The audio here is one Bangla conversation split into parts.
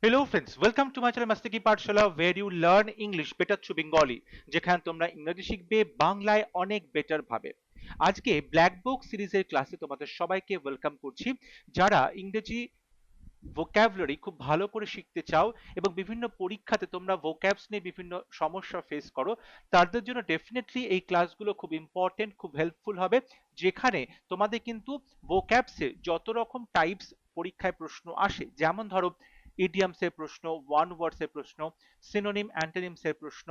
Hello friends, welcome to my channel Mastiki Pathshala where you learn English better through Bengali যেখানে তোমরা ইংরেজি শিখবে বাংলায় অনেক বেটার ভাবে। আজকে ব্ল্যাক বুক সিরিজের ক্লাসে তোমাদের সবাইকে ওয়েলকাম করছি যারা ইংরেজি ভোক্যাবুলারি খুব ভালো করে শিখতে চাও এবং বিভিন্ন পরীক্ষাতে তোমরা ভোক্যাবস নিয়ে বিভিন্ন সমস্যা ফেস করো, তাদের জন্য ডেফিনেটলি এই ক্লাসগুলো খুব ইম্পর্টেন্ট, খুব হেল্পফুল হবে। যেখানে তোমাদের কিন্তু ভোক্যাবসে যত রকম টাইপস পরীক্ষায় প্রশ্ন আসে, যেমন ধরো ইডিয়ামস এর প্রশ্ন, ওয়ান ওয়ার্ডস এর প্রশ্ন, সিনোনিম অ্যান্টোনিমস এর প্রশ্ন,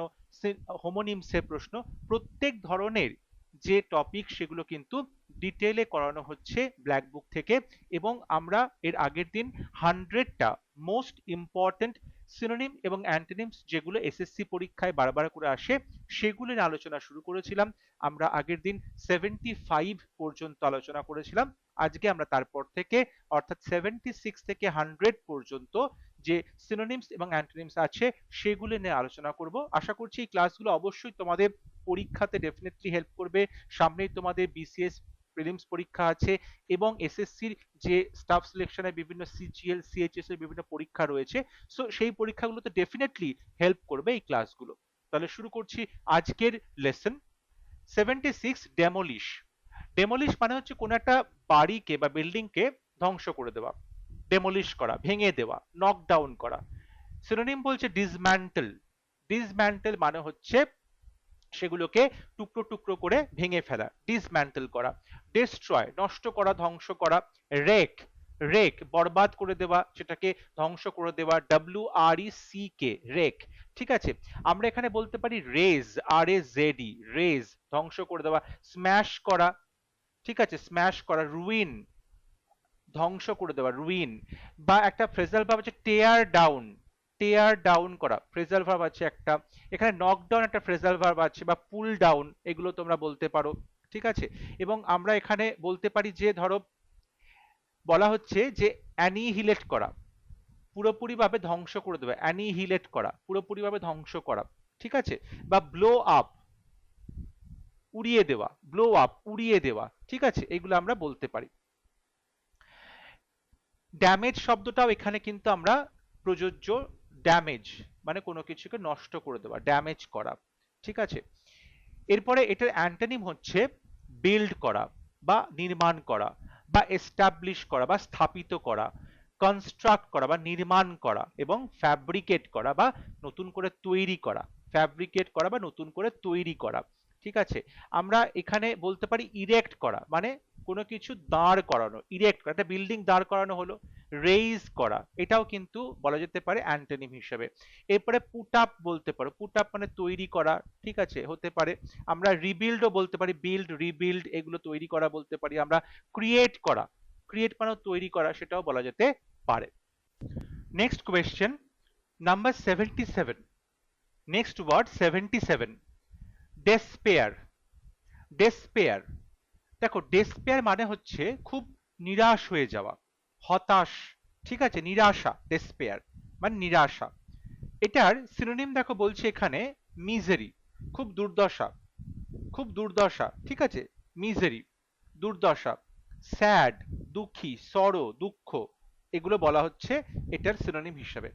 হোমোনিমস এর প্রশ্ন, প্রত্যেক ধরনের যে টপিক সেগুলো কিন্তু ডিটেইলে করানো হচ্ছে ব্ল্যাক বুক থেকে। এবং আমরা এর আগের দিন 100টা মোস্ট ইম্পর্টেন্ট সিনোনিম এবং অ্যান্টোনিমস যেগুলো এসএসসি পরীক্ষায় বারবার করে আসে সেগুলো নিয়ে আলোচনা শুরু করেছিলাম। আমরা আগের দিন 75 পর্যন্ত আলোচনা করেছিলাম। আজকে আমরা তারপর থেকে অর্থাৎ 76 থেকে 100 পর্যন্ত যে সিনোনিমস এবং অ্যান্টোনিমস আছে সেগুলো নিয়ে আলোচনা করব। আশা করছি এই ক্লাসগুলো অবশ্যই তোমাদের পরীক্ষাতে ডেফিনেটলি হেল্প করবে। সামনেই তোমাদের বিসিএস প্রিলিমস পরীক্ষা আছে এবং এসএসসির যে স্টাফ সিলেকশনের বিভিন্ন সিজিএল সিএইচএস এর বিভিন্ন পরীক্ষা রয়েছে, সো সেই পরীক্ষাগুলোতে ডেফিনেটলি হেল্প করবে এই ক্লাসগুলো। তাহলে শুরু করছি আজকের লেসন। 76 ডেমোলিশ। ডেমোলিশ মানে হচ্ছে কোনো একটা বাড়িকে বা বিল্ডিংকে ধ্বংস করে দেওয়া, ডেমোলিশ করা, ভেঙে দেওয়া, নক ডাউন করা। সিনোনিম বলছে ডিসম্যান্টল। ডিসম্যান্টল মানে হচ্ছে সেগুলোকে টুকরো টুকরো করে ভেঙে ফেলা, ডিসম্যান্টল করা। ডেস্ট্রয় নষ্ট করা, ধ্বংস করা। রেক, রেক বরবাদ করে দেওয়া, সেটাকে ধ্বংস করে দেওয়া, WRECK, রেক। ঠিক আছে, আমরা এখানে বলতে পারি রেজ, RAZD, রেজ ধ্বংস করে দেওয়া। স্ম্যাশ করা, ঠিক আছে, স্ম্যাশ করা। রুইন ধ্বংস করে দেওয়া, রুইন। বা একটা ফ্রেজাল ভার্ব আছে টেয়ার ডাউন, টেয়ার ডাউন করা ফ্রেজাল ভার্ব আছে একটা। এখানে নক ডাউন একটা ফ্রেজাল ভার্ব আছে, বা পুল ডাউন, এগুলো তোমরা বলতে পারো। ঠিক আছে, এবং আমরা এখানে বলতে পারি যে ধরো বলা হচ্ছে যে অ্যানিহিলেট করা, পুরোপুরিভাবে ধ্বংস করে দেবে, অ্যানিহিলেট করা পুরোপুরিভাবে ধ্বংস করা। ঠিক আছে, বা ব্লো আপ, উড়িয়ে দেওয়া, ব্লো আপ উড়িয়ে দেওয়া। ঠিক আছে, এগুলো আমরা বলতে পারি। ড্যামেজ শব্দটাও এখানে কিন্তু আমরা প্রযোজ্য। ড্যামেজ মানে কোনো কিছুকে নষ্ট করে দেওয়া, ড্যামেজ করা। ঠিক আছে, এরপরে এটার অ্যান্টোনিম হচ্ছে বিল্ড করা বা নির্মাণ করা, বা এস্টাবলিশ করা বা স্থাপিত করা, কনস্ট্রাক্ট করা বা নির্মাণ করা, এবং ফ্যাব্রিকেট করা বা নতুন করে তৈরি করা, ফ্যাব্রিকেট করা বা নতুন করে তৈরি করা। ঠিক আছে, আমরা এখানে বলতে পারি ইরেক্ট করা মানে কোনো কিছু দাঁড় করানো, ইরেক্ট করা, একটা বিল্ডিং দাঁড় করানো হলো। রেইজ করা, এটাও কিন্তু বলা যেতে পারে অ্যান্টোনিম হিসেবে। এরপরে পুট আপ বলতে পারো, পুট আপ মানে তৈরি করা। ঠিক আছে, হতে পারে। আমরা রিবিল্ডও বলতে পারি, বিল্ড রিবিল্ড এগুলো তৈরি করা বলতে পারি। আমরা ক্রিয়েট করা, ক্রিয়েট মানে তৈরি করা, সেটাও বলা যেতে পারে। Next question number 77। Next word 77, despair. Despair, দেখো ডেসপেয়ার মানে হচ্ছে খুব নিরাশ হয়ে যাওয়া, হতাশ। ঠিক আছে, নিরাশা, ডেসপেয়ার মানে নিরাশা। এটার সিনোনিম দেখো বলছে এখানে মিজারি, খুব দুর্দশা, খুব দুর্দশা। ঠিক আছে, মিজারি দুর্দশা। স্যাড দুঃখী, সরো দুঃখ, এগুলো বলা হচ্ছে এটার সিনোনিম হিসেবে।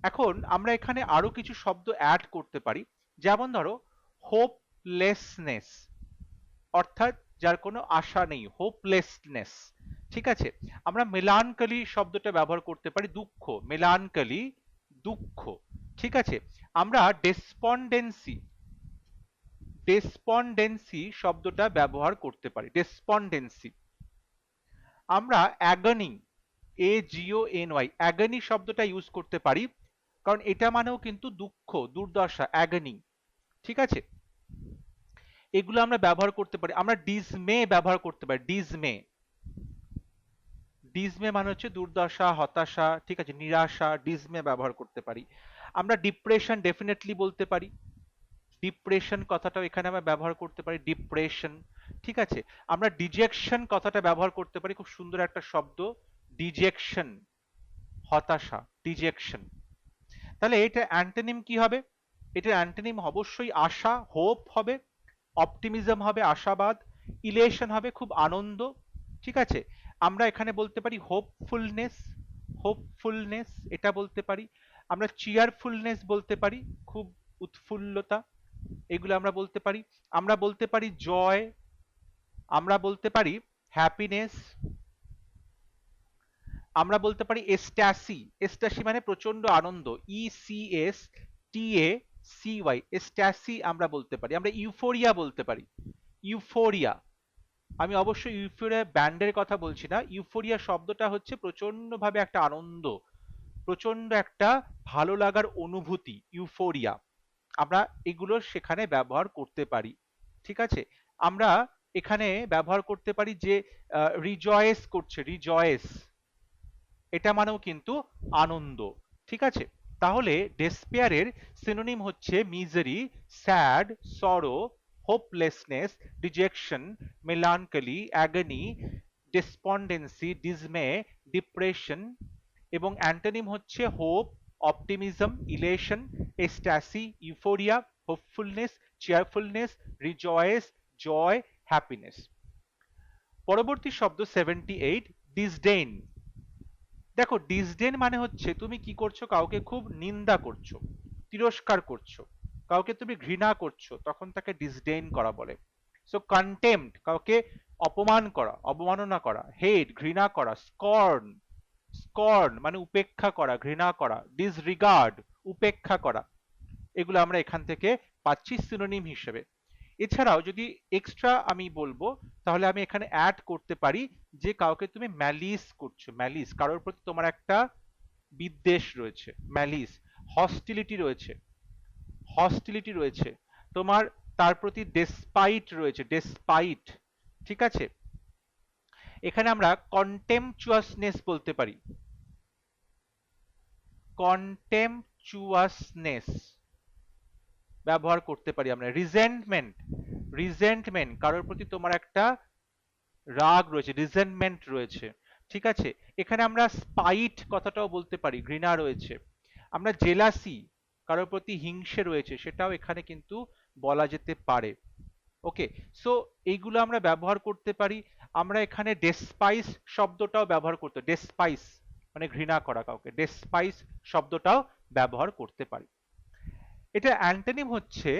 এখন আমরা এখানে আরো কিছু শব্দ অ্যাড করতে পারি, যেমন ধরো হোপলেসনেস, অর্থাৎ যার কোনো আশা নেই, হোপলেসনেস। ঠিক আছে, আমরা মেলানকালি শব্দটা ব্যবহার করতে পারি, দুঃখ, মেলানকালি দুঃখ। ঠিক আছে, আমরা ডেসপন্ডেন্সি, ডেসপন্ডেন্সি শব্দটা ব্যবহার করতে পারি, ডেসপন্ডেন্সি। আমরা অ্যাগনি, AGONY, অ্যাগনি শব্দটা ইউজ করতে পারি, কারণ এটা মানেও কিন্তু দুঃখ, দুর্দশা, অ্যাগনি। ঠিক আছে, এগুলো আমরা ব্যবহার করতে পারি। আমরা ডিসমে ব্যবহার করতে পারি, ডিসমে, ডিসমে মানে হচ্ছে দুর্দশা, হতাশা। ঠিক আছে, নিরাশা, ডিসমে ব্যবহার করতে পারি। আমরা ডিপ্রেশন ডেফিনেটলি বলতে পারি, ডিপ্রেশন কথাটাও এখানে আমরা ব্যবহার করতে পারি, ডিপ্রেশন। ঠিক আছে, আমরা ডিজেকশন কথাটা ব্যবহার করতে পারি, খুব সুন্দর একটা শব্দ, ডিজেকশন, হতাশা, ডিজেকশন। তাহলে এটা অ্যান্টোনিম কি হবে? এটার অ্যান্টোনিম অবশ্যই আশা, হোপ হবে, অপটিমিজম হবে, আশাবাদ, ইলেশন হবে, খুব আনন্দ। ঠিক আছে, আমরা এখানে বলতে পারি হোপফুলনেস, হোপফুলনেস এটা বলতে পারি। আমরা চিয়ারফুলনেস বলতে পারি, খুব উৎফুল্লতা, এগুলো আমরা বলতে পারি। আমরা বলতে পারি জয়, আমরা বলতে পারি হ্যাপিনেস, আমরা বলতে পারি এস্টাসি, এস্টাসি মানে প্রচন্ড আনন্দ, ECSTACY, এস্টাসি আমরা বলতে পারি। আমরা ইউফোরিয়া বলতে পারি, ইউফোরিয়া। আমি অবশ্যই ইউফোরিয়া ব্যান্ডের কথা বলছি না, ইউফোরিয়া শব্দটা হচ্ছে প্রচন্ড ভাবে একটা আনন্দ, প্রচন্ড একটা ভালো লাগার অনুভূতি, ইউফোরিয়া। আমরা এগুলো সেখানে ব্যবহার করতে পারি, ঠিক আছে। আমরা এখানে ব্যবহার করতে পারি যে রিজয়েস করছে, রিজয়েস এটা মানেও কিন্তু আনন্দ, ঠিক আছে। তাহলে ডেসপেয়ারের সিনোনিম হচ্ছে misery, sad, sorrow, hopelessness, dejection, melancholy, agony, despondency, dismay, depression. এবং অ্যান্টোনিম হচ্ছে hope, optimism, elation, ecstasy, euphoria, hopefulness, cheerfulness, rejoice, joy, happiness. পরবর্তী শব্দ 78, ডিসডেইন। দেখো ডিসডেন মানে হচ্ছে তুমি কি করছো, কাউকে খুব নিন্দা করছো, তিরস্কার করছো, কাউকে তুমি ঘৃণা করছো, তখন তাকে ডিসডেইন করা বলে। সো কন্টেম্পট কাউকে অপমান করা, অবমাননা করা, হেট ঘৃণা করা, স্কর্ন, স্কর্ন মানে উপেক্ষা করা, ঘৃণা করা, ডিসরিগার্ড উপেক্ষা করা, এগুলো আমরা এখান থেকে পাচ্ছি সিনোনিম হিসেবে। এছাড়াও যদি এক্সট্রা আমি বলবো তাহলে আমি এখানে অ্যাড করতে পারি যে কাউকে তুমি ম্যালিস করছো, ম্যালিস কারোর প্রতি তোমার একটা বিদ্বেষ রয়েছে, ম্যালিস, হস্টিলিটি রয়েছে, হস্টিলিটি রয়েছে তোমার, তার প্রতি ডেসপাইট রয়েছে, ডেসপাইট, ঠিক আছে। এখানে আমরা কন্টেম্পচুয়াসনেস বলতে পারি, কন্টেম্পচুয়াসনেস ব্যবহার করতে পারি আমরা। রিজেন্টমেন্ট, রিজেন্টমেন্ট কারোর প্রতি তোমার একটা রাগ রয়েছে, রিজেন্টমেন্ট রয়েছে, ঠিক আছে। এখানে আমরা স্পাইট কথাটাও বলতে পারি, ঘৃণা রয়েছে। আমরা জেলাসি কারোর প্রতি হিংসে রয়েছে, সেটাও এখানে কিন্তু বলা যেতে পারে। ওকে, সো এইগুলো আমরা ব্যবহার করতে পারি। আমরা এখানে ডেসপাইস শব্দটাও ব্যবহার করতে, ডেসপাইস মানে ঘৃণা করা কাউকে, ডেসপাইস শব্দটাও ব্যবহার করতে পারি। এটা অ্যান্টোনিম হচ্ছে,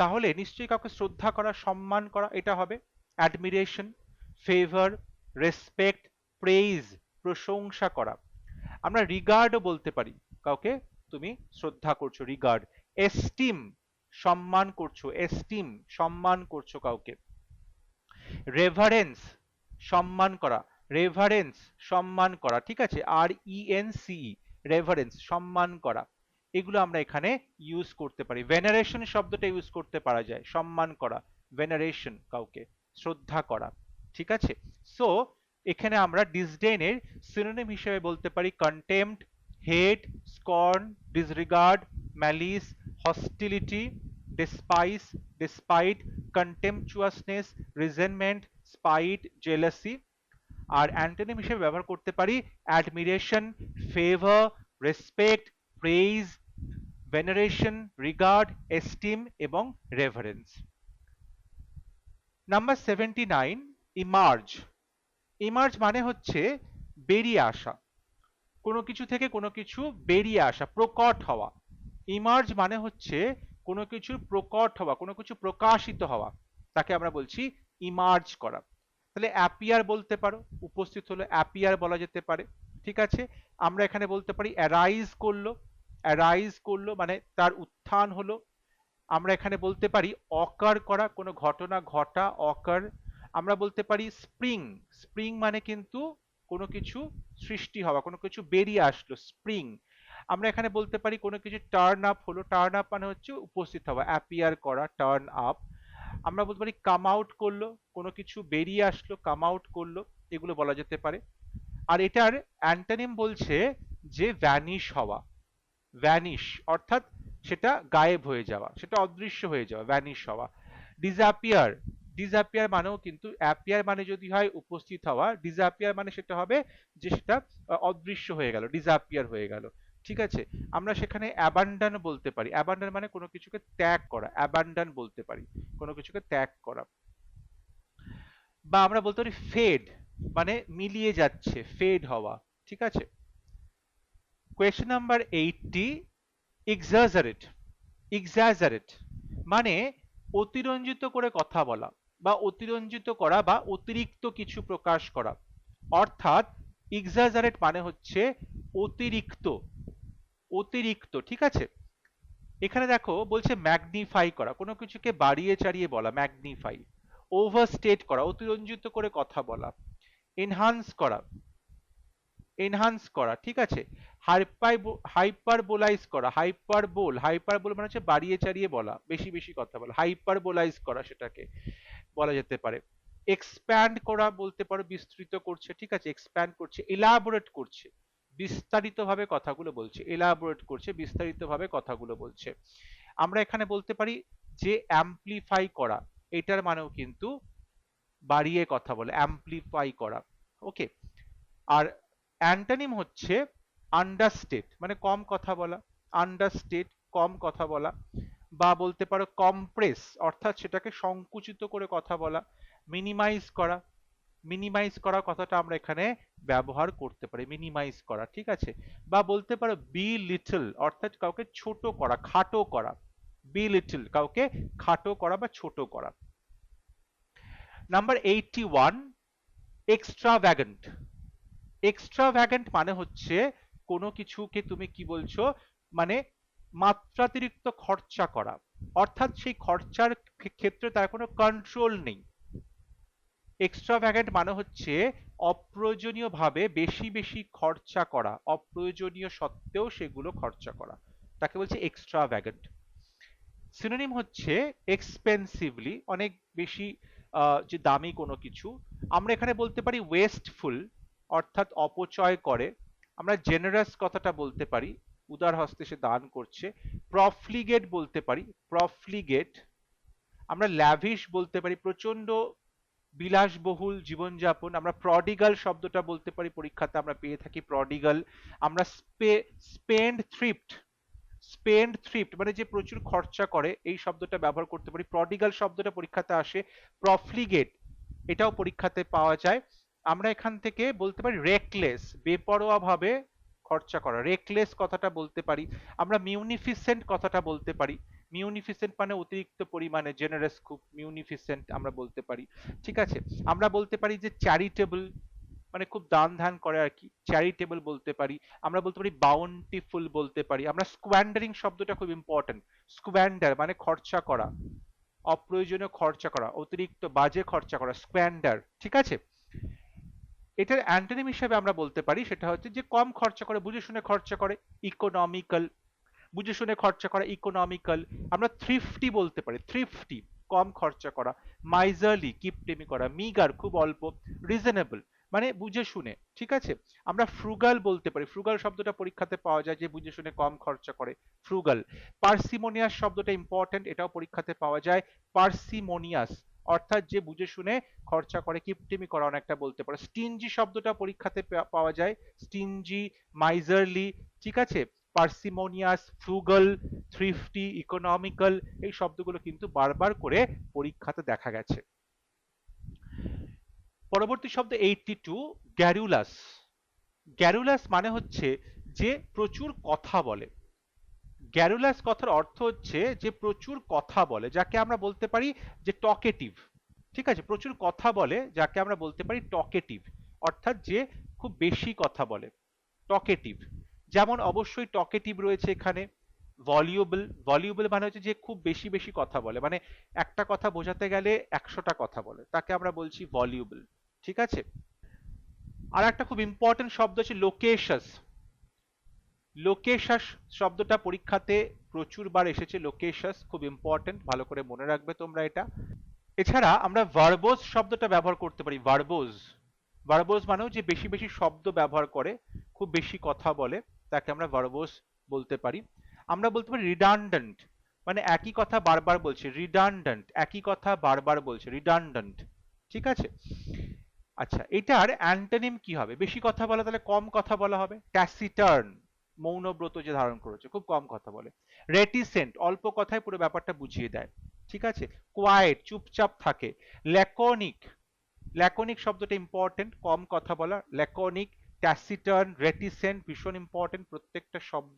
তাহলে নিশ্চয়ই কাউকে শ্রদ্ধা করা, সম্মান করা, এটা হবে অ্যাডমিরেশন, ফেভার, রেসপেক্ট, প্রেইজ প্রশংসা করা। আমরা রিগার্ডও বলতে পারি, কাউকে তুমি শ্রদ্ধা করছো, রিগার্ড। এস্টিম সম্মান করছো, এস্টিম সম্মান করছো কাউকে। রেভারেন্স সম্মান করা, রেভারেন্স সম্মান করা, ঠিক আছে, RENCE রেভারেন্স সম্মান করা, এগুলো আমরা এখানে ইউজ করতে পারি। ভেনারেশন শব্দটা ইউজ করতে পারা যায়, সম্মান করা, ভেনারেশন কাউকে শ্রদ্ধা করা, ঠিক আছে। সো এখানে আমরা ডিসডেনের সিনোনিম হিসেবে বলতে পারি contempt, hate, scorn, disregard, malice, hostility, despise, despite, contemptuousness, resentment, spite, jealousy। আর অ্যান্টোনিম হিসেবে ব্যবহার করতে পারি admiration, favour, respect, praise, veneration, regard, esteem এবং রেভারেন্স। Number 79, emerge. ইমার্জ মানে হচ্ছে বেরিয়ে আসা, কোনো কিছু থেকে কোনো কিছু বেরিয়ে আসা, প্রকট হওয়া। ইমার্জ মানে হচ্ছে কোনো কিছু প্রকট হওয়া, কোনো কিছু প্রকাশিত হওয়া, তাকে আমরা বলছি ইমার্জ করা। তাহলে অ্যাপিয়ার বলতে পারো, উপস্থিত হলো অ্যাপিয়ার বলা যেতে পারে, ঠিক আছে। আমরা এখানে বলতে পারি অ্যারাইজ করলো, অ্যারাইজ করলো মানে তার উত্থান হলো। আমরা এখানে বলতে পারি অকার করা, কোনো ঘটনা ঘটা, অকার। আমরা বলতে পারি স্প্রিং, স্প্রিং মানে কিন্তু কোনো কিছু সৃষ্টি হওয়া, কোনো কিছু বেরিয়ে আসলো, স্প্রিং। আমরা এখানে বলতে পারি কোনো কিছু টার্ন আপ হলো, টার্ন আপ মানে হচ্ছে উপস্থিত হওয়া, অ্যাপিয়ার করা, টার্ন আপ। আমরা বলতে পারি কাম আউট করলো, কোনো কিছু বেরিয়ে আসলো, কাম আউট করলো, এগুলো বলা যেতে পারে। আর এটার অ্যান্টোনিম বলছে যে ভ্যানিশ হওয়া, ভ্যানিশ অর্থাৎ সেটা গায়েব হয়ে যাওয়া, সেটা অদৃশ্য হয়ে যাওয়া, ভ্যানিশ হওয়া। ডিসঅ্যাপিয়ার, ডিসঅ্যাপিয়ার মানেও কিন্তু অ্যাপিয়ার মানে যদি হয় উপস্থিত হওয়া, ডিসঅ্যাপিয়ার মানে সেটা হবে যে সেটা অদৃশ্য হয়ে গেল, ডিসঅ্যাপিয়ার হয়ে গেল, ঠিক আছে। আমরা সেখানে অ্যাবান্ডন বলতে পারি, অ্যাবান্ডন মানে কোনো কিছুকে ত্যাগ করা, অ্যাবান্ডন বলতে পারি কোনো কিছুকে ত্যাগ করা। বা আমরা বলতে পারি ফেড মানে মিলিয়ে যাচ্ছে, ফেড হওয়া, ঠিক আছে। Question number 80, exaggerate. exaggerate মানে অতিরঞ্জিত করে কথা বলা বা অতিরঞ্জিত করা বা অতিরিক্ত কিছু প্রকাশ করা। অর্থাৎ exaggerate মানে হচ্ছে অতিরিক্ত, অতিরিক্ত, ঠিক আছে। এখানে দেখো বলছে ম্যাগনিফাই করা, কোনো কিছুকে বাড়িয়ে চাড়িয়ে বলা, ম্যাগনিফাই। ওভারস্টেট করা, অতিরঞ্জিত করে কথা বলা। এনহান্স করা, এনহান্স করা, ঠিক আছে। হাইপারবোলাইজ করা, হাইপারবোল মানে হচ্ছে বাড়িয়ে চাড়িয়ে বলা, বেশি বেশি কথা বলা, হাইপারবোলাইজ করা সেটাকে বলা যেতে পারে। এক্সপ্যান্ড করা বলতে পারো, বিস্তৃত করছে, ঠিক আছে, এক্সপ্যান্ড করছে। এলাবোরেট করছে, বিস্তারিত ভাবে কথাগুলো বলছে, এলাবোরেট করছে, বিস্তারিত ভাবে কথাগুলো বলছে। আমরা এখানে বলতে পারি যে অ্যাম্পলিফাই করা, এটার মানেও কিন্তু বাড়িয়ে কথা বলে, অ্যাম্পলিফাই করা, ওকে। আর অ্যান্টোনিম হচ্ছে আন্ডারস্টেট, মানে কম কথা বলা, আন্ডারস্টেট কম কথা বলা, বা বলতে পারো কম্প্রেস অর্থাৎ সেটাকে সংকুচিত করে কথা বলা। মিনিমাইজ করা, মিনিমাইজ করা কথাটা আমরা এখানে ব্যবহার করতে পারি, মিনিমাইজ করা, ঠিক আছে। বা বলতে পারো বি লিটল অর্থাৎ কাউকে ছোট করা, খাটো করা, বি লিটল কাউকে খাটো করা বা ছোট করা। নাম্বার 81, এক্সট্রাভ্যাগেন্ট। এক্সট্রাভ্যাগেন্ট মানে হচ্ছে কোনো কিছুকে তুমি কি বলছো, মানে মাত্রাতিরিক্ত খরচা করা, অর্থাৎ সেই খরচার ক্ষেত্রে তার কোনো কন্ট্রোল নেই। এক্সট্রাভ্যাগেন্ট মানে হচ্ছে অপ্রয়োজনীয় ভাবে বেশি বেশি খরচা করা, অপ্রয়োজনীয় সত্ত্বেও সেগুলো খরচা করা, তাকে বলছে এক্সট্রাভ্যাগেন্ট। সিনোনিম হচ্ছে এক্সপেন্সিভলি, অনেক বেশি যে দামি কোনো কিছু। আমরা এখানে বলতে পারি ওয়েস্টফুল অর্থাৎ অপচয় করে। আমরা জেনারাস কথাটা বলতে পারি, উদার হস্তে সে দান করছে। প্রফলিগেট বলতে পারি, প্রফলিগেট। আমরা ল্যাভিশ বলতে পারি, প্রচন্ড বিলাসবহুল জীবনযাপন। আমরা প্রডিগাল শব্দটা বলতে পারি, পরীক্ষাতে আমরা পেয়ে থাকি প্রডিগাল। আমরা স্পেন্ড থ্রিফট, স্পেন্ড থ্রিফট মানে যে প্রচুর খরচা করে, এই শব্দটা ব্যবহার করতে পারি। প্রডিগাল শব্দটা পরীক্ষাতে আসে। প্রফলিগেট এটাও পরীক্ষাতে পাওয়া যায়। আমরা এখান থেকে বলতে পারি রেকলেস, বেপরোয়া ভাবে খরচা করা, রেকলেস কথাটা বলতে পারি। আমরা মিউনিফিসেন্ট কথাটা বলতে পারি, মিউনিফিসেন্ট মানে অতিরিক্ত পরিমাণে, জেনারেস খুব, মিউনিফিসেন্ট আমরা বলতে পারি, ঠিক আছে। আমরা বলতে পারি যে চ্যারিটেবল মানে খুব দান ধ্যান করে আর কি, চ্যারিটেবল বলতে পারি। আমরা বলতে পারি বাউন্টিফুল বলতে পারি। আমরা স্কোয়ান্ডারিং শব্দটা খুব ইম্পর্টেন্ট, স্কোয়ান্ডার মানে খরচা করা, অপ্রয়োজনীয় খরচা করা, অতিরিক্ত বাজে খরচা করা, স্কোয়ান্ডার, ঠিক আছে। এটার অ্যান্টোনিম হিসেবে আমরা বলতে পারি সেটা হচ্ছে যে কম খরচা করে, বুঝে শুনে খরচা করে, ইকোনমিক্যাল, বুঝে শুনে খরচা করা, ইকোনমিক্যাল। আমরা থ্রিফটি বলতে পারি, থ্রিফটি কম খরচা করা, মাইজারলি কিপটেমি করা, মিগার খুব অল্প, রিজনেবল মানে বুঝে শুনে, ঠিক আছে। আমরা ফ্রুগাল বলতে পারি, ফ্রুগাল শব্দটা পরীক্ষাতে পাওয়া যায় যে বুঝে শুনে কম খরচা করে, ফ্রুগাল। পার্সিমোনিয়াস শব্দটা ইম্পর্টেন্ট, এটাও পরীক্ষাতে পাওয়া যায়, পার্সিমোনিয়াস অর্থাৎ যে বুঝে শুনে খরচা করে, কিপটেমি করা অনেকটা বলতে পারে। স্টিনজি শব্দটা পরীক্ষাতে পাওয়া যায়, স্টিনজি, মাইজারলি, ঠিক আছে। পার্সিমোনিয়াস, ফ্রুগাল, থ্রিফটি, ইকোনমিক্যাল এই শব্দগুলো কিন্তু বারবার করে পরীক্ষাতে দেখা গেছে। পরবর্তী শব্দ 82, গ্যারুলাস। গ্যারুলাস মানে হচ্ছে যে প্রচুর কথা বলে। গ্যারুলাস কথার অর্থ হচ্ছে যে প্রচুর কথা বলে, যাকে আমরা বলতে পারি যে টকেটিভ, ঠিক আছে। প্রচুর কথা বলে যাকে আমরা বলতে পারি টকেটিভ, অর্থাৎ যে খুব বেশি কথা বলে, টকেটিভ। যেমন অবশ্যই টকেটিভ রয়েছে এখানে ভলিউবল, ভলিউবল মানে হচ্ছে যে খুব বেশি বেশি কথা বলে, মানে একটা কথা বোঝাতে গেলে 100টা কথা বলে, তাকে আমরা বলছি ভলিউবল, ঠিক আছে। আর একটা খুব ইম্পর্টেন্ট শব্দ হচ্ছে লোকেশাস। লোকেশাস শব্দটা পরীক্ষাতে প্রচুর বার এসেছে, লোকেশাস খুব ইম্পর্টেন্ট, ভালো করে মনে রাখবে তোমরা এটা। এছাড়া আমরা ভার্বোজ শব্দটা ব্যবহার করতে পারি, ভার্বোজ। ভার্বোজ মানেও যে বেশি বেশি শব্দ ব্যবহার করে, খুব বেশি কথা বলে, তাকে আমরা ভার্বোজ বলতে পারি। আমরা বলতে পারি রিডান্ডেন্ট, মানে একই কথা বারবার বলছে, রিডান্ডেন্ট একই কথা বারবার বলছে, রিডান্ডেন্ট, ঠিক আছে। আচ্ছা, এটার অ্যান্টোনিম কি হবে? বেশি কথা বলা তাহলে কম কথা বলা হবে, ট্যাসিটার্ন মৌনব্রত যে ধারণ করেছে, খুব কম কথা বলে। রেটিসেন্ট অল্প কথায় পুরো ব্যাপারটা বুঝিয়ে দেয়, ঠিক আছে। কোয়াইট চুপচাপ থাকে। ল্যাকোনিক, ল্যাকোনিক শব্দটা ইম্পর্টেন্ট, কম কথা বলা, ল্যাকোনিক ট্যাসিটার্ন, রেটিসেন্ট, ভীষণ ইম্পর্টেন্ট প্রত্যেকটা শব্দ।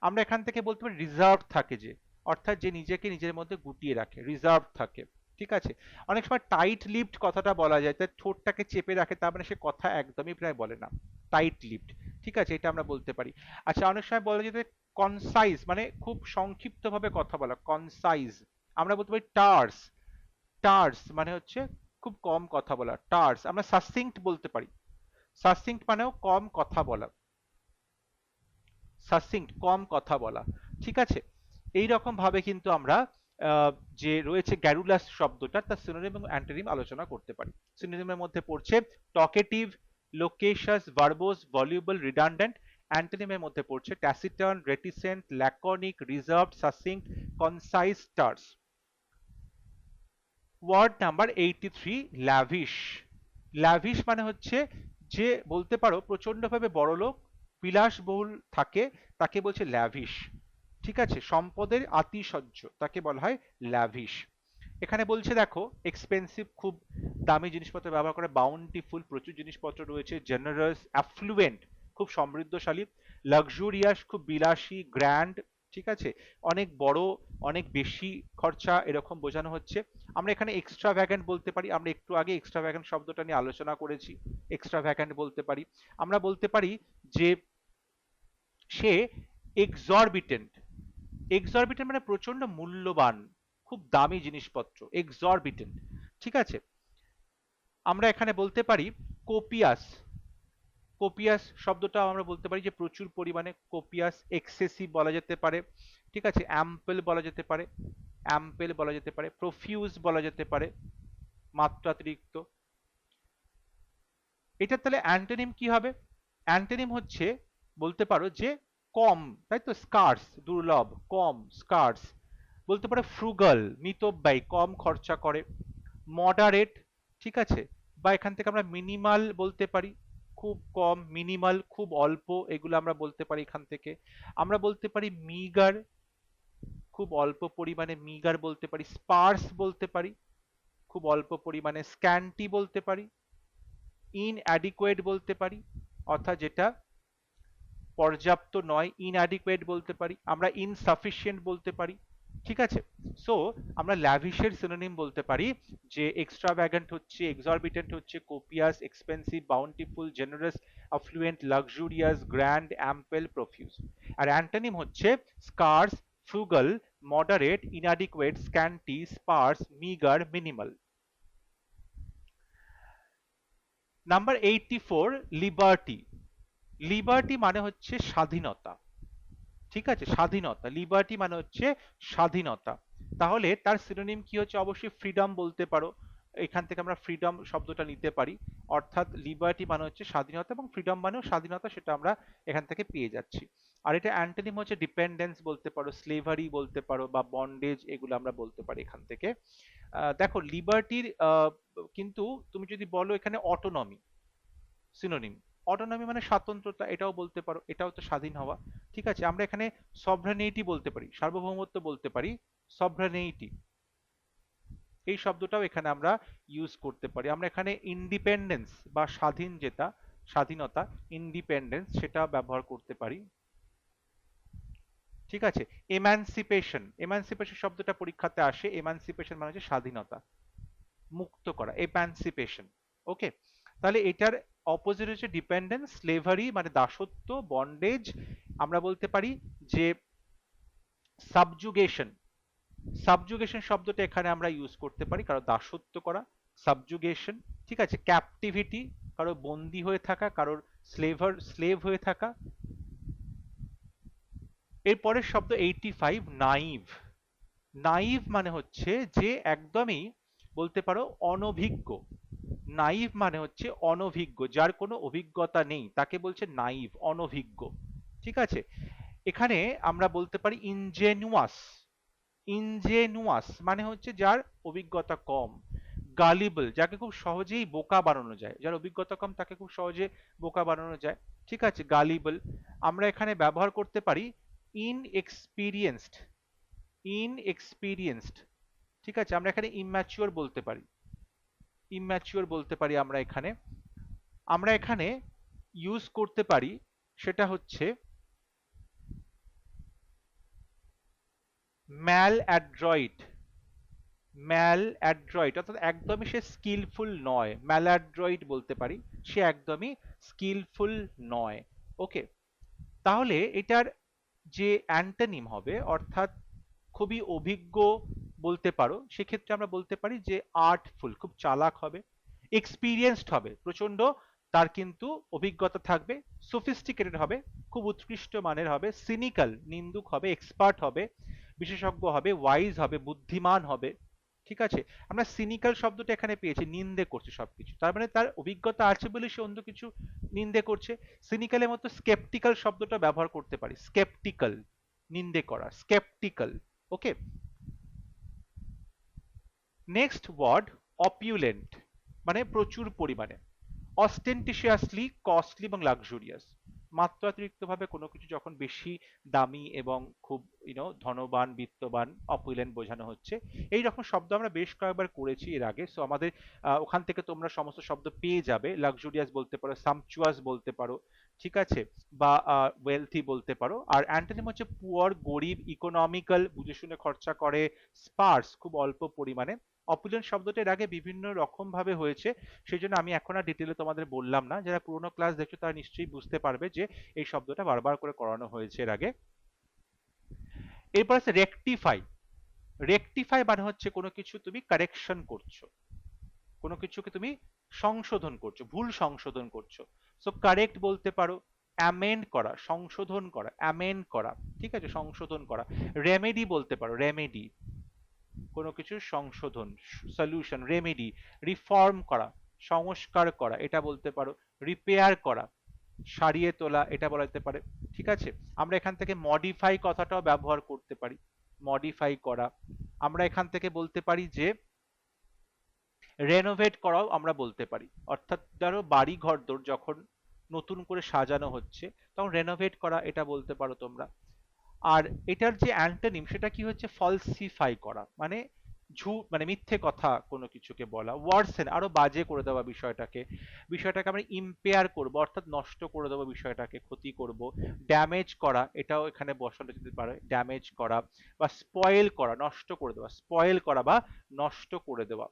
আমরা এখান থেকে বলতে পারি রিজার্ভ থাকে, যে অর্থাৎ যে নিজেকে নিজের মধ্যে গুটিয়ে রাখে, রিজার্ভ থাকে। ঠিক আছে, অনেক সময় টাইট লিপড কথাটা বলা যায়, তাই ঠোঁটটাকে চেপে রাখে, তার মানে সে কথা একদমই প্রায় বলে না, টাইট লিপড। ঠিক আছে, এটা আমরা বলতে পারি। আচ্ছা, অনেক সময় বলা যেতে কনসাইজ, মানে খুব সংক্ষিপ্ত ভাবে কথা বলা, কনসাইজ। আমরা বলতে পারি টার্স, টার্স মানে হচ্ছে খুব কম কথা বলা, টার্স। আমরা সাসিংক্ট বলতে পারি, সাসিংক্ট মানেও কম কথা বলা, সাসিংক্ট কম কথা বলা। ঠিক আছে, এই রকম ভাবে কিন্তু আমরা যে রয়েছে গ্যারুলাস শব্দটা, তার সিনোনিম এবং অ্যান্টোনিম আলোচনা করতে পারি। সিনোনিমের মধ্যে পড়ছে talkative, loquacious, verbose, voluble, redundant. অ্যান্টোনিমের মধ্যে পড়ছে taciturn, reticent, laconic, reserved, succinct, concise, terse. Word number 83, lavish. Lavish মানে হচ্ছে যে বলতে পারো প্রচন্ডভাবে বড়লোক, বিলাসবহুল থাকে, তাকে বলছে ল্যাভিশ। ঠিক আছে, সম্পদের আতিশয্য, তাকে বলা হয় ল্যাভিশ। এখানে বলছে দেখো এক্সপেন্সিভ, খুব দামি জিনিসপত্র ব্যবহার করে, বাউন্টিফুল, প্রচুর জিনিসপত্র রয়েছে, জেনারাস, অ্যাফ্লুয়েন্ট, খুব সমৃদ্ধশালী, লাক্সুরিয়াস, খুব বিলাসী, গ্র্যান্ড। ঠিক আছে, অনেক বড়, অনেক বেশি খরচা, এরকম বোঝানো হচ্ছে। আমরা এখানে এক্সট্রাভ্যাগান্ট বলতে পারি, আমরা একটু আগে এক্সট্রাভ্যাগান্ট শব্দটা নিয়ে আলোচনা করেছি, এক্সট্রাভ্যাগান্ট বলতে পারি। আমরা বলতে পারি যে সে এক্সরবিটেন্ট, এক্সরবিটেন্ট মানে প্রচন্ড মূল্যবান, খুব দামি জিনিসপত্র, এক্সরবিটেন্ট। ঠিক আছে, আমরা এখানে বলতে পারি কোপিয়াস, কোপিয়াস শব্দটা আমরা বলতে পারি যে প্রচুর পরিমাণে, কোপিয়াস, এক্সেসিভ বলা যেতে পারে। ঠিক আছে, অ্যাম্পেল বলা যেতে পারে, অ্যাম্পেল বলা যেতে পারে, প্রফিউজ বলা যেতে পারে, মাত্রাতিরিক্ত। এটা তাহলে অ্যান্টোনিম কি হবে? অ্যান্টোনিম হচ্ছে বলতে পারো যে কম, তাই তো, স্কার্স, দুর্লভ, কম, স্কার্স। বলতে পারো ফ্রুগাল, মিতব্যয়ী, কম খরচা করে, মডারেট। ঠিক আছে, বা এখান থেকে আমরা মিনিমাল বলতে পারি, খুব কম, মিনিমাল খুব অল্প, এগুলো আমরা বলতে পারি এখান থেকে। আমরা বলতে পারি মিগার, খুব অল্প পরিমাণে, মিগার বলতে পারি। স্পার্স বলতে পারি, খুব অল্প পরিমাণে। স্ক্যান্টি বলতে পারি, ইনঅ্যাডিকুয়েট বলতে পারি, অর্থাৎ যেটা পর্যাপ্ত নয়, ইনঅ্যাডিকুয়েট বলতে পারি। আমরা ইনসাফিসিয়েন্ট বলতে পারি। ঠিক আছে, সো আমরা ল্যাভিশের সিনোনিম বলতে পারি যে এক্সট্রাভ্যাগান্ট হচ্ছে, এক্সরবিটেন্ট হচ্ছে, copious, expensive, bountiful, generous, affluent, luxurious, grand, ample, profuse. আর অ্যান্টোনিম হচ্ছে scarce, frugal, moderate, inadequate, scanty, sparse, meagre, minimal. Number 84, liberty. Liberty মানে হচ্ছে স্বাধীনতা। ঠিক আছে, স্বাধীনতা, লিবার্টি মানে হচ্ছে স্বাধীনতা। তাহলে তার সিনোনিম কি হচ্ছে? অবশ্যই ফ্রিডম বলতে পারো, এখান থেকে আমরা ফ্রিডম শব্দটা নিতে পারি। অর্থাৎ লিবার্টি মানে হচ্ছে স্বাধীনতা এবং ফ্রিডম মানেও স্বাধীনতা, সেটা আমরা এখান থেকে পেয়ে যাচ্ছি। আর এটা অ্যান্টোনিম হচ্ছে ডিপেন্ডেন্স বলতে পারো, স্লেভারি বলতে পারো, বা বন্ডেজ, এগুলো আমরা বলতে পারি এখান থেকে। দেখো লিবার্টির কিন্তু তুমি যদি বলো এখানে অটোনমি, সিনোনিম, অটোনমি মানে স্বাতন্ত্রতা, এটাও বলতে পারো, এটাও তো স্বাধীন হওয়া। ঠিক আছে, আমরা এখানে সভরেনিটি বলতে পারি, সার্বভৌমত্ব বলতে পারি, সভরেনিটি, এই শব্দটাও এখানে আমরা ইউজ করতে পারি। আমরা এখানে ইন্ডিপেন্ডেন্স বা স্বাধীন, যেটা স্বাধীনতা, ইন্ডিপেন্ডেন্স, সেটা ব্যবহার করতে পারি। ঠিক আছে, এমানসিপেশন, এমানসিপেশন শব্দটা পরীক্ষাতে আসে, এমানসিপেশন মানে হচ্ছে স্বাধীনতা, মুক্ত করা, এমানসিপেশন। ওকে, তাহলে এটার অপোজিট হচ্ছে ডিপেন্ডেন্স, স্লেভারি মানে দাসত্ব, বন্ডেজ। আমরা বলতে পারি যে সাবজুগেশন, সাবজুগেশন শব্দটা এখানে আমরা ইউজ করতে পারি, কারো দাসত্ব করা, সাবজুগেশন। ঠিক আছে, ক্যাপটিভিটি, কারো বন্দী হয়ে থাকা, কারোর স্লেভ হয়ে থাকা। এরপরের শব্দ 85, নাইভ। নাইভ মানে হচ্ছে যে একদমই বলতে পারো অনভিজ্ঞ, নাইভ মানে হচ্ছে অনভিজ্ঞ, যার কোনো অভিজ্ঞতা নেই, তাকে বলছে নাইভ, অনভিজ্ঞ। ঠিক আছে, এখানে আমরা বলতে পারি ইনজেনুয়াস, ইনজেনুয়াস মানে হচ্ছে যার অভিজ্ঞতা কম। গালিবল, যাকে খুব সহজেই বোকা বানানো যায়, যার অভিজ্ঞতা কম তাকে খুব সহজে বোকা বানানো যায়। ঠিক আছে, গালিবল। আমরা এখানে ব্যবহার করতে পারি ইনএক্সপিরিয়েন্সড, ইনএক্সপিরিয়েন্সড। ঠিক আছে, আমরা এখানে ইম্যাচিওর বলতে পারি, ইম্যাচিওর বলতে পারি আমরা এখানে। আমরা এখানে ইউজ করতে পারি সেটা হচ্ছে ম্যাল অ্যাড্রয়েড। ম্যাল অ্যাড্রয়েড অর্থাৎ একদমই সে স্কিলফুল নয়, ম্যাল অ্যাড্রয়েড বলতে পারি, সে একদমই স্কিলফুল নয়। ওকে, তাহলে এটার যে অ্যান্টোনিম হবে অর্থাৎ খুবই অভিজ্ঞ বলতে পারো, সেক্ষেত্রে আমরা বলতে পারি যে আর্টফুল, খুব চালাক হবে, এক্সপিরিয়েন্সড হবে, প্রচন্ড তার কিন্তু অভিজ্ঞতা থাকবে, সফিস্টিকেটেড হবে, খুব উৎকৃষ্ট মানের হবে, সিনিক্যাল নিন্দুক হবে, এক্সপার্ট হবে, বিশেষজ্ঞ হবে, ওয়াইজ হবে, বুদ্ধিমান হবে। ঠিক আছে, আমরা সিনিক্যাল শব্দটা এখানে পেয়েছি, নিন্দে করছে সবকিছু, তার মানে তার অভিজ্ঞতা আছে বলে সে অন্য কিছু নিন্দে করছে। সিনিক্যালের মতো স্কেপটিক্যাল শব্দটা ব্যবহার করতে পারি, স্কেপটিক্যাল, নিন্দে করা, স্কেপটিক্যাল। ওকে, নেক্সট ওয়ার্ড অপিউলেন্ট, মানে প্রচুর পরিমাণে, অস্টেন্টিশিয়াসলি, কস্টলি এবং লাক্সুরিয়াস, মাত্রাতিরিক্ত ভাবে কোনো কিছু যখন বেশি দামি এবং খুব ধনবান, বিত্তবান, অপুলেন্ট বোঝানো হচ্ছে। এই রকম শব্দ আমরা বেশ কয়েকবার করেছি এর আগে, সো আমাদের ওখান থেকে তোমরা সমস্ত শব্দ পেয়ে যাবে। লাক্সুরিয়াস বলতে পারো, সামচুয়াস বলতে পারো, ঠিক আছে, বা ওয়েলথি বলতে পারো। আর অ্যান্টোনিম হচ্ছে পুয়ার, গরিব, ইকোনমিক্যাল, বুঝে শুনে খরচা করে, স্পার্স, খুব অল্প পরিমাণে। অপুলেন্ট শব্দটা এর আগে বিভিন্ন রকম ভাবে হয়েছে, সেই জন্য আমি এখন আর ডিটেলে তোমাদের বললাম না, যারা পুরোনো ক্লাস দেখছো তারা নিশ্চয়ই বুঝতে পারবে যে এই শব্দটা বারবার করে করানো হয়েছে এর আগে। এরপর আছে রেকটিফাই। রেকটিফাই মানে হচ্ছে কোনো কিছু তুমি কারেকশন করছো, কোনো কিছুকে তুমি সংশোধন করছো, ভুল সংশোধন করছো। সো কারেক্ট বলতে পারো, অ্যামেন্ড করা, সংশোধন করা, অ্যামেন্ড করা, ঠিক আছে, সংশোধন করা। রেমেডি বলতে পারো, রেমেডি, কোনো কিছুর সংশোধন, সলিউশন, রেমেডি। রিফর্ম করা, সংস্কার করা, এটা বলতে পারো। রিপেয়ার করা, সারিয়ে তোলা, এটা বলা যেতে পারে। ঠিক আছে, আমরা এখান থেকে মডিফাই কথাটাও ব্যবহার করতে পারি, মডিফাই করা। আমরা এখান থেকে বলতে পারি যে রেনোভেট করাও আমরা বলতে পারি, অর্থাৎ ধরো বাড়ি ঘর দোর যখন নতুন করে সাজানো হচ্ছে তখন রেনোভেট করা, এটা বলতে পারো তোমরা। আর এটার যে অ্যান্টোনিম সেটা কি হচ্ছে, ফলসিফাই করা, মানে মানে মিথ্যে কথা কোনো কিছুকে বলা, ওয়ার্সেন, আরো বাজে করে দেওয়া বিষয়টাকে, বিষয়টাকে আমরা ইম্পেয়ার করব, অর্থাৎ নষ্ট করে দেবো বিষয়টাকে, ক্ষতি করব। ড্যামেজ করা, এটাও এখানে বসানো যেতে পারে, ড্যামেজ করা, বা স্পয়েল করা, নষ্ট করে দেওয়া, স্পয়েল করা বা নষ্ট করে দেওয়া।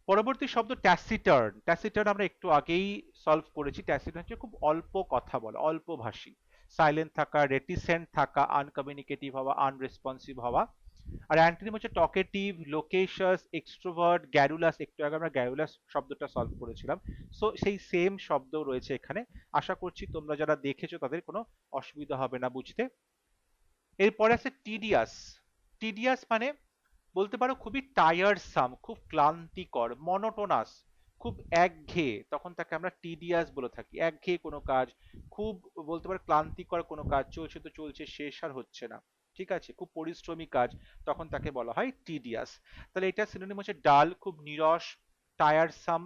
পরবর্তী শব্দ ট্যাসিটার্ন। ট্যাসিটার্ন আমরা একটু আগেই সলভ করেছি। ট্যাসিটার্ন হচ্ছে খুব অল্প কথা বলা, অল্প ভাষী, সাইলেন্ট থাকা, রেটিসেন্ট থাকা, আনকমিউনিকেটিভ হওয়া, আনরেসপন্সিভ হওয়া। আর অ্যান্টোনিম হচ্ছে টকেটিভ, লোকেশাস, এক্সট্রোভার্ট, গ্যারুলাস, একটু আগে আমরা গ্যারুলাস শব্দটা সলভ করেছিলাম। সো সেই সেম শব্দ রয়েছে এখানে। আশা করছি তোমরা যারা দেখেছো তাদের কোনো অসুবিধা হবে না বুঝতে। এরপরে আছে টিডিয়াস। টিডিয়াস মানে বলতে পারো খুবই টায়ারসাম, খুব ক্লান্তিকর, মনোটোনাস, খুব একঘেয়ে, তখন তাকে আমরা টিডিয়াস বলে থাকি। একঘেয়ে কোনো কাজ, খুব বলতে পারো ক্লান্তিকর কোনো কাজ, চলছে তো চলছে, শেষ আর হচ্ছে না, ঠিক আছে, খুব পরিশ্রমী কাজ, তখন তাকে বলা হয় টিডিয়াস। তাহলে এটা সিনোনিম হচ্ছে ডাল, খুব নিরস, টায়ারসাম,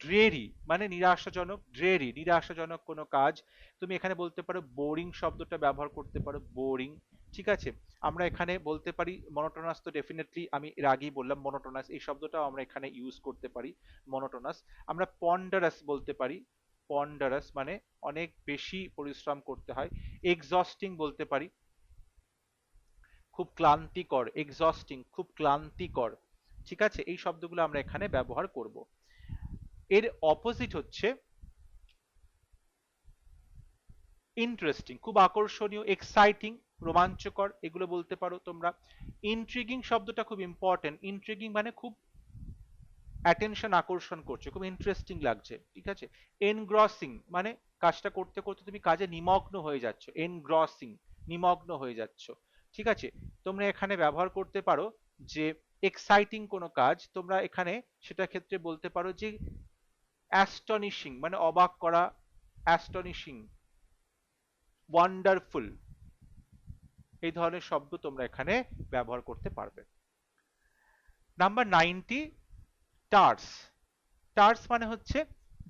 ড্রেরি মানে নিরাশাজনক, ড্রেরি নিরাশাজনক কোনো কাজ। তুমি এখানে বলতে পারো বোরিং শব্দটা ব্যবহার করতে পারো, বোরিং, ঠিক আছে। আমরা এখানে বলতে পারি মনোটোনাস, তো ডেফিনেটলি আমি এর আগেই বললাম মনোটোনাস, এই শব্দটাও আমরা এখানে ইউজ করতে পারি, মনোটোনাস। আমরা পন্ডারাস বলতে পারি, পন্ডারাস মানে অনেক বেশি পরিশ্রম করতে হয়। এক্সস্টিং বলতে পারি, খুব ক্লান্তিকর, এক্সস্টিং, খুব ক্লান্তিকর, ঠিক আছে, এই শব্দগুলো আমরা এখানে ব্যবহার করব। এর অপোজিট হচ্ছে ইন্টারেস্টিং, খুব আকর্ষণীয়, এক্সাইটিং, রোমাঞ্চকর, এগুলো বলতে পারো তোমরা। ইন্ট্রিগিং শব্দটা খুব ইম্পর্টেন্ট, ইন্ট্রিগিং মানে খুব অ্যাটেনশন আকর্ষণ করছে, খুব ইন্টারেস্টিং লাগছে, ঠিক আছে। এনগ্রসিং মানে কাজটা করতে করতে তুমি কাজে নিমগ্ন হয়ে যাচ্ছ, এনগ্রসিং, নিমগ্ন হয়ে যাচ্ছ, ঠিক আছে। তোমরা এখানে ব্যবহার করতে পারো যে এক্সাইটিং কোনো কাজ, তোমরা এখানে সেটা ক্ষেত্রে বলতে পারো যে অ্যাস্টনিশিং মানে অবাক করা, অ্যাস্টনিশিং, ওয়ান্ডারফুল, এই ধরনের শব্দ তোমরা এখানে ব্যবহার করতে পারবে। নাম্বার 90, টার্স। টার্স মানে হচ্ছে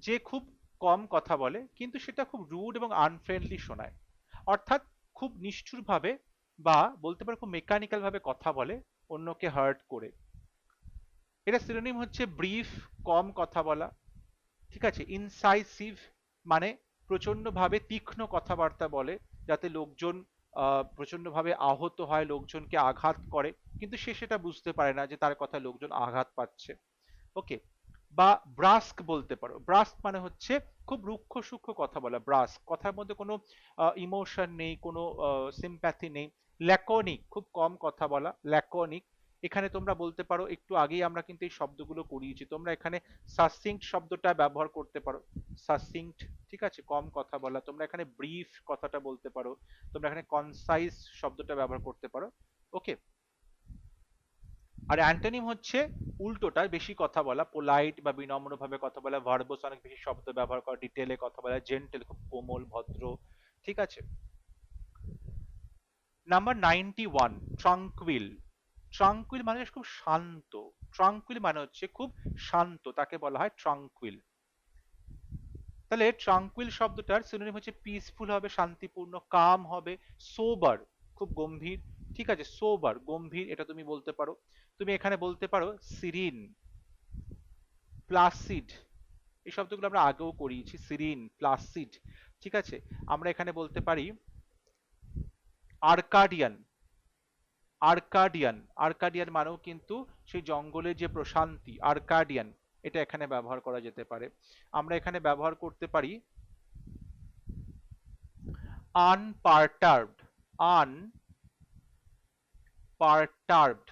যে খুব কম কথা বলে কিন্তু সেটা খুব রুড এবং আনফ্রেন্ডলি শোনায়, অর্থাৎ খুব নিষ্ঠুরভাবে বা বলতে পারো খুব মেকানিক্যাল ভাবে কথা বলে অন্যকে হার্ট করে। এটা সিনোনিম হচ্ছে ব্রিফ, কম কথা বলা, ঠিক আছে, ইনসাইসিভ, মানে প্রচন্ডভাবে তীক্ষ্ণ কথাবার্তা বলে, যাতে লোকজন প্রচন্ডভাবে আহত হয়, লোকজনকে আঘাত করে, কিন্তু সে সেটা বুঝতে পারে না যে তার কথা লোকজন আঘাত পাচ্ছে। ওকে। বা ব্রাস্ক বলতে পারো। ব্রাস্ক মানে হচ্ছে খুব রুক্ষ সূক্ষ্ম কথা বলা। ব্রাস্ক কথার মধ্যে কোনো ইমোশন নেই, কোনো সিম্প্যাথি নেই। ল্যাকনিক খুব কম কথা বলা, ল্যাকনিক। এখানে তোমরা বলতে পারো, একটু আগেই আমরা কিন্তু এই শব্দগুলো করিয়েছি, তোমরা এখানে সাসিংক্ট শব্দটা ব্যবহার করতে পারো। সাসিংক্ট, ঠিক আছে, কম কথা বলা। তোমরা এখানে ব্রিফ কথাটা বলতে পারো, তোমরা এখানে কনসাইজ শব্দটা ব্যবহার করতে পারো। ওকে। আর অ্যান্টোনিম হচ্ছে উল্টোটা, বেশি কথা বলা, পোলাইট বা বিনম্রভাবে কথা বলা, ভার্বস অনেক বেশি শব্দ ব্যবহার করা, ডিটেলে কথা বলা, জেন্টেল খুব কোমল ভদ্র, ঠিক আছে। Number 91, tranquil. ট্রাঙ্কুইল মানে খুব শান্ত। ট্রাঙ্কুইল মানে হচ্ছে খুব শান্ত, তাকে বলা হয় ট্রাঙ্কুইল। তাহলে ট্রাঙ্কুইল শব্দটার সিনোনিম হচ্ছে পিসফুল হবে, শান্তিপূর্ণ, কাম হবে, সোবার খুব গম্ভীর, ঠিক আছে, সোবার গম্ভীর, এটা তুমি বলতে পারো। তুমি এখানে বলতে পারো সিরিন, প্লাসিড, এই শব্দগুলো আমরা আগেও করিয়েছি, সিরিন, প্লাসিড, ঠিক আছে। আমরা এখানে বলতে পারি আর্কাডিয়ান। আর্কাডিয়ান, আর্কাডিয়ান মানেও কিন্তু সেই জঙ্গলের যে প্রশান্তি, আর্কাডিয়ান, এটা এখানে ব্যবহার করা যেতে পারে। আমরা এখানে ব্যবহার করতে পারি আনপারটার্বড। আনপারটার্বড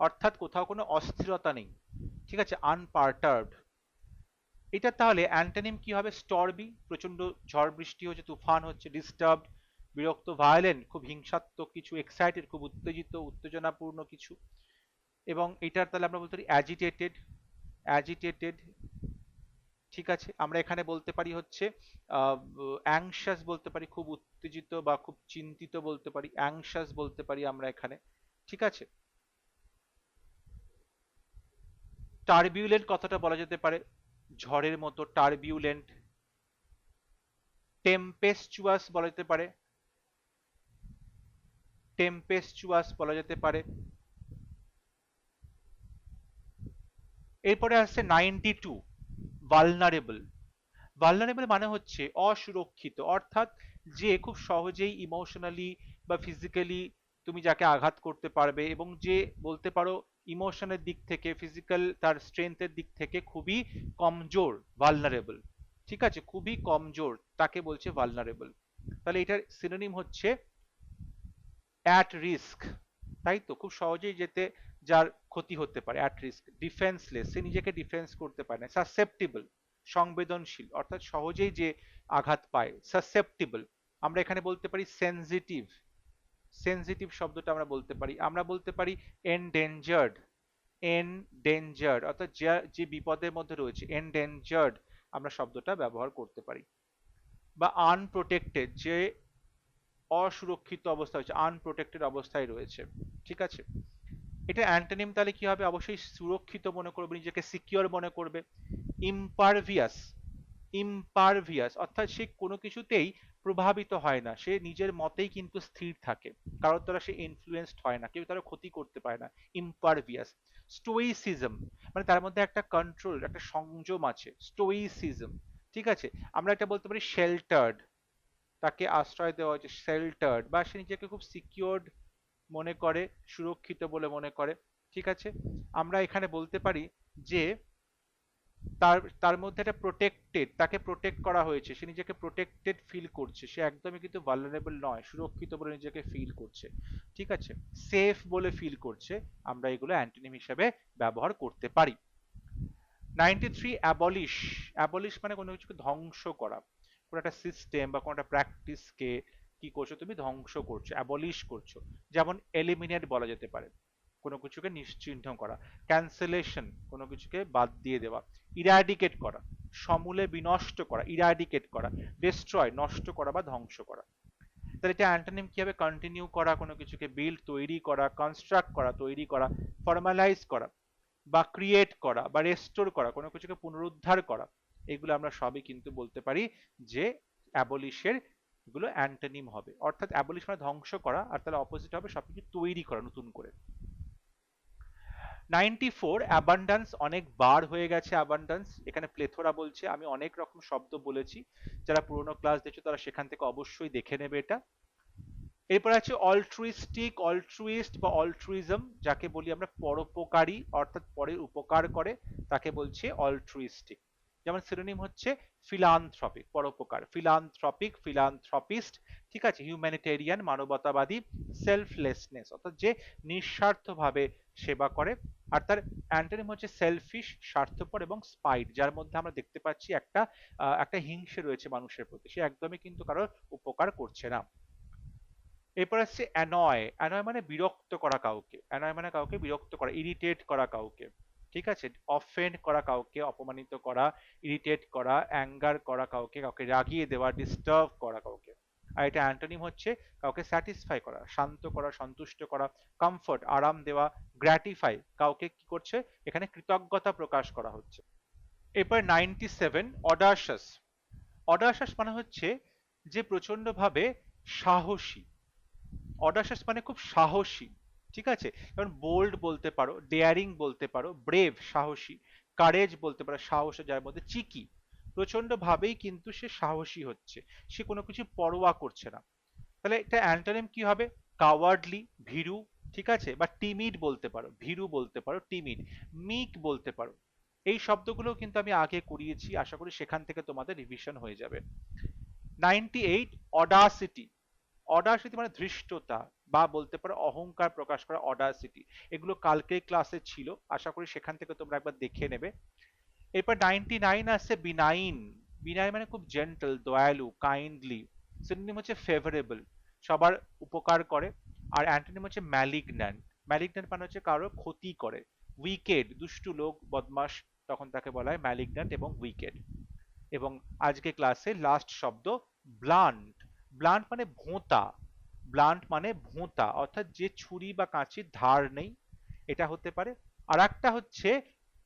অর্থাৎ কোথাও কোনো অস্থিরতা নেই, ঠিক আছে, আনপারটার্বড। এটা তাহলে অ্যান্টোনিম কি হবে? স্টর্মি, প্রচন্ড ঝড় বৃষ্টি হচ্ছে, তুফান হচ্ছে, ডিস্টার্বড বিরক্ত, ভায়োলেন্ট খুব হিংসাত্মক কিছু, এক্সাইটেড খুব উত্তেজিত উত্তেজনাপূর্ণ কিছু। এবং এটার তাহলে আমরা বলতে পারি অ্যাজিটেটেড, অ্যাজিটেটেড, ঠিক আছে। আমরা এখানে বলতে পারি হচ্ছে অ্যাংশাস বলতে পারি, খুব উত্তেজিত বা খুব চিন্তিত বলতে পারি, অ্যাংশাস বলতে পারি আমরা এখানে, ঠিক আছে। টার্বিউলেন্ট কথাটা বলা যেতে পারে, ঝড়ের মতো, টার্বিউলেন্ট। টেম্পেস্চুয়াস বলা যেতে পারে, টেম্পেস্চুয়াস বলা যেতে পারে। এরপরে আসছে 92, ভালনারেবল। ভালনারেবল মানে হচ্ছে অসুরক্ষিত, অর্থাৎ যে খুব সহজেই ইমোশনালি বা ফিজিক্যালি তুমি যাকে আঘাত করতে পারবে, এবং যে বলতে পারো ইমোশনের দিক থেকে, ফিজিক্যাল তার স্ট্রেংথের দিক থেকে খুবই কমজোর, ভালনারেবল, ঠিক আছে, খুবই কমজোর, তাকে বলছে ভালনারেবল। তাহলে এটার সিনোনিম হচ্ছে অ্যাট রিস্ক, তাই তো, খুব সহজেই যেতে যার ক্ষতি হতে পারে, অ্যাট রিস্ক। ডিফেন্সলেস, সে নিজেকে ডিফেন্স করতে পারে না। সাসেপ্টিবল, সংবেদনশীল, অর্থাৎ সহজেই যে আঘাত পায়, সাসেপ্টিবল। আমরা এখানে বলতে পারি সেনজিটিভ, সেনজিটিভ শব্দটা আমরা বলতে পারি। আমরা বলতে পারি এনডেঞ্জার্ড, এনডেঞ্জার্ড অর্থাৎ যে বিপদের মধ্যে রয়েছে, এনডেঞ্জার্ড আমরা শব্দটা ব্যবহার করতে পারি। বা আনপ্রোটেক্টেড, যে অসুরক্ষিত অবস্থা হচ্ছে, আনপ্রোটেক্টেড অবস্থায় রয়েছে, ঠিক আছে। এটা অ্যান্টোনিম তাহলে কি হবে? অবশ্যই সুরক্ষিত মনে করবে, নিজেকে সিকিউর মনে করবে। ইম্পারভিয়াস, ইম্পারভিয়াস অর্থাৎ সে কোনো কিছুতেই প্রভাবিত হয় না, সে নিজের মতেই কিন্তু স্থির থাকে, কারোর দ্বারা সে ইনফ্লুয়েন্সড হয় না, কেউ তার ক্ষতি করতে পারে না, ইম্পারভিয়াস। স্টোইসিজম মানে তার মধ্যে একটা কন্ট্রোল, একটা সংযম আছে, স্টোইসিজম, ঠিক আছে। আমরা এটা বলতে পারি শেল্টার্ড, তাকে আশ্রয় দেওয়া হয়েছে, শেল্টার্ড, বা সে নিজেকে খুব সিকিউরড মনে করে, সুরক্ষিত বলে মনে করে, ঠিক আছে। আমরা এখানে বলতে পারি যে তার তার মধ্যে একটা প্রোটেক্টেড, তাকে প্রোটেক্ট করা হয়েছে, সে নিজেকে প্রোটেক্টেড ফিল করছে, সে একদমই কিন্তু ভালনারেবল নয়, সুরক্ষিত বলে নিজেকে ফিল করছে, ঠিক আছে, সেফ বলে ফিল করছে। আমরা এগুলো অ্যান্টোনিম হিসেবে ব্যবহার করতে পারি। 93, অ্যাবলিশ। অ্যাবলিশ মানে কোনো কিছুকে ধ্বংস করা, কোনো একটা সিস্টেম বা কোনো একটা প্র্যাকটিসকে কি করছো তুমি? ধ্বংস করছো, অ্যাবলিশ করছো। যেমন এলিমিনেট বলা যেতে পারে, কোনো কিছুকে নিশ্চিহ্ন করা। ক্যান্সেলেশন, কোনো কিছুকে বাদ দিয়ে দেওয়া। ইরাডিকেট করা, সমূলে বিনষ্ট করা, ইরাডিকেট করা। ডিস্ট্রয়, নষ্ট করা বা ধ্বংস করা। তাহলে এটা অ্যান্টোনিম কি হবে? কন্টিনিউ করা, কোনো কিছুকে বিল্ড, তৈরি করা, কনস্ট্রাক্ট করা, তৈরি করা, ফর্মালাইজ করা, বা ক্রিয়েট করা, বা রেস্টোর করা, কোনো কিছুকে পুনরুদ্ধার করা। এগুলো আমরা সবই কিন্তু বলতে পারি যে অ্যাবলিশের এগুলো অ্যান্টোনিম হবে। অর্থাৎ অ্যাবলিশ মানে ধ্বংস করা, আর তাহলে অপোজিট হবে সবকিছু তৈরি করা নতুন করে। 94 অ্যাবান্ডান্স অনেক বার হয়ে গেছে অ্যাবান্ডান্স, এখানে প্লেথোরা বলছে, আমি অনেক রকম শব্দ বলেছি, যারা পুরোনো ক্লাস দেখছো তারা সেখান থেকে অবশ্যই দেখে নেবে এটা। এরপর আছে অল্ট্রুইস্টিক, অল্ট্রুইস্ট বা অল্ট্রুইজম, যাকে বলি আমরা পরোপকারী অর্থাৎ পরের উপকার করে, তাকে বলছে অল্ট্রুইস্টিক। যেমন সিনোনিম হচ্ছে ফিলান্থ্রপিক, পরোপকার, ফিলান্থ্রপিক, ফিলান্থ্রপিস্ট, ঠিক আছে, হিউম্যানিটেরিয়ান, মানবতাবাদী, সেলফলেসনেস অর্থাৎ যে নিঃস্বার্থভাবে সেবা করে। আর তার অ্যান্টোনিম হচ্ছে সেলফিশ, স্বার্থপর, এবং স্পাইট, যার মধ্যে আমরা দেখতে পাচ্ছি একটা হিংসে রয়েছে মানুষের প্রতি, সে একদমই কিন্তু কারোর উপকার করছে না। এরপর আসছে অ্যানয়, অ্যানয় মানে বিরক্ত করা কাউকে, অ্যানয় মানে কাউকে বিরক্ত করা, ইরিটেট করা কাউকে, ঠিক আছে, অফেন্ড করা কাউকে, অপমানিত করা, ইরিটেট করা, অ্যাঙ্গার করা কাউকে, কাউকে রাগিয়ে দেওয়া, ডিস্টার্ব করা কাউকে। আর এটা অ্যান্টোনিম হচ্ছে কাউকে স্যাটিসফাই করা, শান্ত করা, সন্তুষ্ট করা, কমফর্ট, আরাম দেওয়া, গ্র্যাটিফাই, কাউকে কি করছে এখানে কৃতজ্ঞতা প্রকাশ করা হচ্ছে। এরপর 97 অডাশাস, অডাশাস মানে হচ্ছে যে প্রচন্ডভাবে সাহসী, অডাসিয়াস মানে খুব সাহসী, ঠিক আছে, কারণ বোল্ড বলতে পারো, ডেয়ারিং বলতে পারো, ব্রেভ সাহসী, কারেজ বলতে পারো সাহস যার মধ্যে, চিকি প্রচন্ড ভাবেই কিন্তু সে সাহসী হচ্ছে, সে কোনো কিছু পরোয়া করছে না। তাহলে এটা অ্যান্টোনিম কি হবে? কাওয়ার্ডলি, ভীরু, ঠিক আছে, বা টিমিড বলতে পারো, ভীরু বলতে পারো, টিমিড, মিক বলতে পারো। এই শব্দগুলো কিন্তু আমি আগে করিয়েছি, আশা করি সেখান থেকে তোমাদের রিভিশন হয়ে যাবে। 98 অডাসিটি, অডাসিটি মানে ধৃষ্টতা বা বলতে পারো অহংকার প্রকাশ করা, অডাসিটি, এগুলো কালকের ক্লাসে ছিল, আশা করি সেখান থেকে তোমরা একবার দেখে নেবে। এরপর 99 আসছে বিনাইন, বিনাইন মানে খুব জেন্টল, দয়ালু, কাইন্ডলি, সিনোনিম হচ্ছে ফেভারেবল, সবার উপকার করে। আর অ্যান্টোনিম হচ্ছে ম্যালিগন্যান্ট, ম্যালিগন্যান্ট মানে হচ্ছে কারোর ক্ষতি করে, উইকেড দুষ্টু লোক, বদমাশ, তখন তাকে বলা হয় ম্যালিগন্যান্ট এবং উইকেড। এবং আজকে ক্লাসে লাস্ট শব্দ ব্লান্ট, ব্লান্ট মানে ভোঁতা, ব্লান্ট মানে ভোঁতা অর্থাৎ যে ছুরি বা কাঁচির ধার নেই, এটা হতে পারে। আর একটা হচ্ছে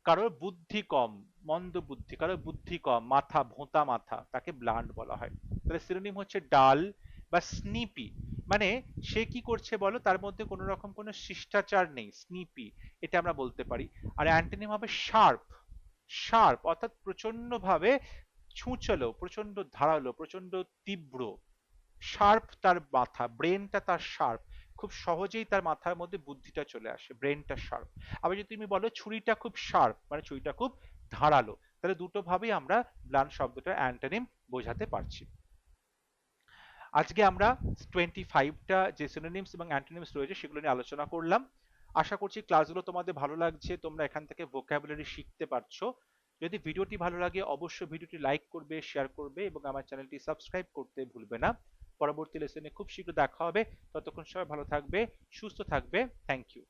কারোর বুদ্ধি কম, মন্দ বুদ্ধি, কারোর বুদ্ধি কম, মাথা ভোঁতা মাথা, তাকে ব্লান্ট বলা হয়। তাহলে সিনোনিম হচ্ছে ডাল বা স্নিপি, মানে সে কি করছে বলো, তার মধ্যে কোনো রকম কোনো শিষ্টাচার নেই, স্নিপি, এটা আমরা বলতে পারি। আর অ্যান্টোনিম হবে শার্প, শার্প অর্থাৎ প্রচন্ড ভাবে ছুঁচলো, প্রচন্ড ধারালো, প্রচন্ড তীব্র, শার্প তার মাথা, ব্রেনটা তার শার্প, খুব সহজেই তার মাথার মধ্যে বুদ্ধিটা চলে আসে, ব্রেনটা শার্প। আবার যদি তুমি বলো ছুরিটা খুব শার্প, মানে ছুরিটা খুব ধারালো, তাহলে দুটো ভাবেই আমরা ব্লান্ট শব্দটা অ্যান্টোনিম বোঝাতে পারছি। আজকে আমরা 25টা যে সিনোনিমস এবং অ্যান্টোনিমস রয়েছে সেগুলো নিয়ে আলোচনা করলাম। আশা করছি ক্লাসগুলো তোমাদের ভালো লাগছে, তোমরা এখান থেকে ভোকাবুলারি শিখতে পারছো। যদি ভিডিওটি ভালো লাগে অবশ্যই ভিডিওটি লাইক করবে, শেয়ার করবে এবং আমার চ্যানেলটি সাবস্ক্রাইব করতে ভুলবে না। পরবর্তী লেসনে খুব শীঘ্র দেখা হবে, ততক্ষণ সবাই ভালো থাকবে, সুস্থ থাকবে, থ্যাংক ইউ।